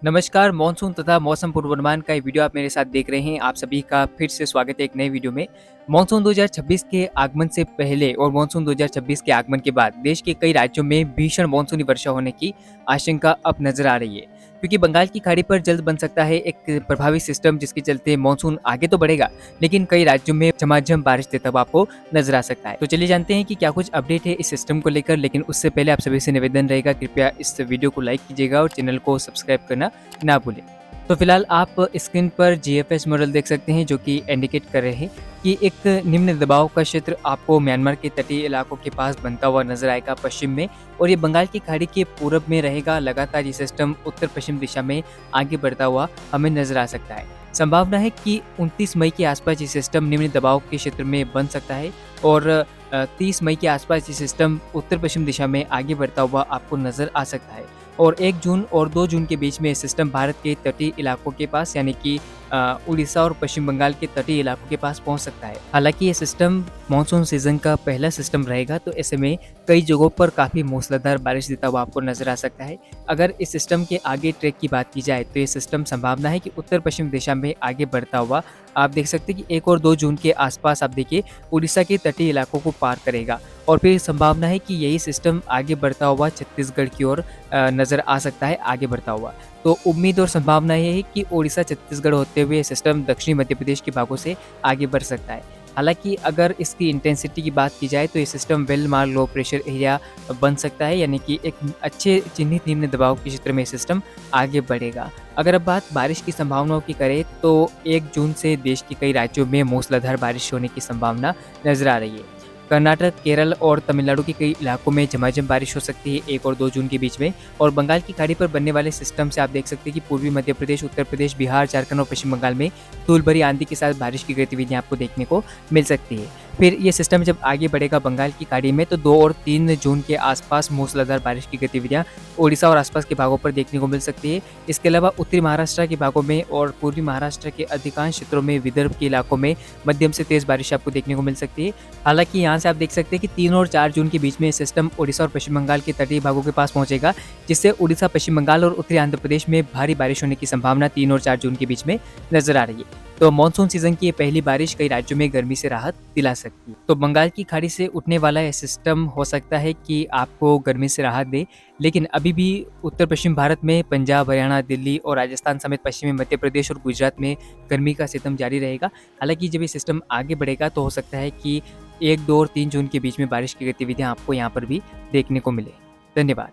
नमस्कार, मानसून तथा मौसम पूर्वानुमान का ये वीडियो आप मेरे साथ देख रहे हैं। आप सभी का फिर से स्वागत है एक नए वीडियो में। मानसून 2026 के आगमन से पहले और मानसून 2026 के आगमन के बाद देश के कई राज्यों में भीषण मानसूनी वर्षा होने की आशंका अब नजर आ रही है, क्योंकि बंगाल की खाड़ी पर जल्द बन सकता है एक प्रभावी सिस्टम, जिसके चलते मानसून आगे तो बढ़ेगा, लेकिन कई राज्यों में झमाझम बारिश देता हुआ आपको नजर आ सकता है। तो चलिए जानते हैं कि क्या कुछ अपडेट है इस सिस्टम को लेकर, लेकिन उससे पहले आप सभी से निवेदन रहेगा, कृपया इस वीडियो को लाइक कीजिएगा और चैनल को सब्सक्राइब करना ना भूलें। तो फिलहाल आप स्क्रीन पर जीएफएस मॉडल देख सकते हैं, जो कि इंडिकेट कर रहे हैं कि एक निम्न दबाव का क्षेत्र आपको म्यांमार के तटीय इलाकों के पास बनता हुआ नजर आएगा पश्चिम में, और ये बंगाल की खाड़ी के पूरब में रहेगा। लगातार ये सिस्टम उत्तर पश्चिम दिशा में आगे बढ़ता हुआ हमें नजर आ सकता है। संभावना है कि 29 मई के आसपास ये सिस्टम निम्न दबाव के क्षेत्र में बन सकता है, और 30 मई के आसपास ये सिस्टम उत्तर पश्चिम दिशा में आगे बढ़ता हुआ आपको नजर आ सकता है। और 1 जून और 2 जून के बीच में ये सिस्टम भारत के तटीय इलाकों के पास, यानी कि उड़ीसा और पश्चिम बंगाल के तटीय इलाकों के पास पहुंच सकता है। हालांकि ये सिस्टम मानसून सीजन का पहला सिस्टम रहेगा, तो ऐसे में कई जगहों पर काफ़ी मूसलाधार बारिश देता हुआ आपको नजर आ सकता है। अगर इस सिस्टम के आगे ट्रैक की बात की जाए, तो ये सिस्टम संभावना है कि उत्तर पश्चिम दिशा में आगे बढ़ता हुआ आप देख सकते हैं कि 1 और 2 जून के आसपास आप देखिए उड़ीसा के तटीय इलाकों को पार करेगा, और फिर संभावना है कि यही सिस्टम आगे बढ़ता हुआ छत्तीसगढ़ की ओर नज़र आ सकता है आगे बढ़ता हुआ। तो उम्मीद और संभावना ये है कि ओडिशा छत्तीसगढ़ होते हुए सिस्टम दक्षिणी मध्य प्रदेश के भागों से आगे बढ़ सकता है। हालांकि अगर इसकी इंटेंसिटी की बात की जाए, तो ये system well mark low pressure area बन सकता है, यानी कि एक अच्छे चिन्हित निम्न दबाव के क्षेत्र में सिस्टम आगे बढ़ेगा। अगर अब बात बारिश की संभावनाओं की करें, तो 1 जून से देश के कई राज्यों में मूसलाधार बारिश होने की संभावना नजर आ रही है। कर्नाटक, केरल और तमिलनाडु के कई इलाकों में झमाझम बारिश हो सकती है 1 और 2 जून के बीच में, और बंगाल की खाड़ी पर बनने वाले सिस्टम से आप देख सकते हैं कि पूर्वी मध्य प्रदेश, उत्तर प्रदेश, बिहार, झारखंड और पश्चिम बंगाल में धूल भरी आंधी के साथ बारिश की गतिविधियां आपको देखने को मिल सकती है। फिर ये सिस्टम जब आगे बढ़ेगा बंगाल की खाड़ी में, तो 2 और 3 जून के आसपास मूसलाधार बारिश की गतिविधियां ओडिशा और आसपास के भागों पर देखने को मिल सकती है। इसके अलावा उत्तरी महाराष्ट्र के भागों में और पूर्वी महाराष्ट्र के अधिकांश क्षेत्रों में, विदर्भ के इलाकों में मध्यम से तेज बारिश आपको देखने को मिल सकती है। हालांकि यहाँ से आप देख सकते हैं कि 3 और 4 जून के बीच में सिस्टम ओडिशा और पश्चिम बंगाल के तटीय भागों के पास पहुंचेगा, जिससे उड़ीसा, पश्चिम बंगाल और उत्तरी आंध्र प्रदेश में भारी बारिश होने की संभावना 3 और 4 जून के बीच में नजर आ रही है। तो मानसून सीजन की ये पहली बारिश कई राज्यों में गर्मी से राहत दिला सकती है। तो बंगाल की खाड़ी से उठने वाला यह सिस्टम हो सकता है कि आपको गर्मी से राहत दे, लेकिन अभी भी उत्तर पश्चिम भारत में पंजाब, हरियाणा, दिल्ली और राजस्थान समेत पश्चिमी मध्य प्रदेश और गुजरात में गर्मी का सितम जारी रहेगा। हालांकि जब ये सिस्टम आगे बढ़ेगा, तो हो सकता है कि 1, 2 और 3 जून के बीच में बारिश की गतिविधियां आपको यहाँ पर भी देखने को मिले। धन्यवाद।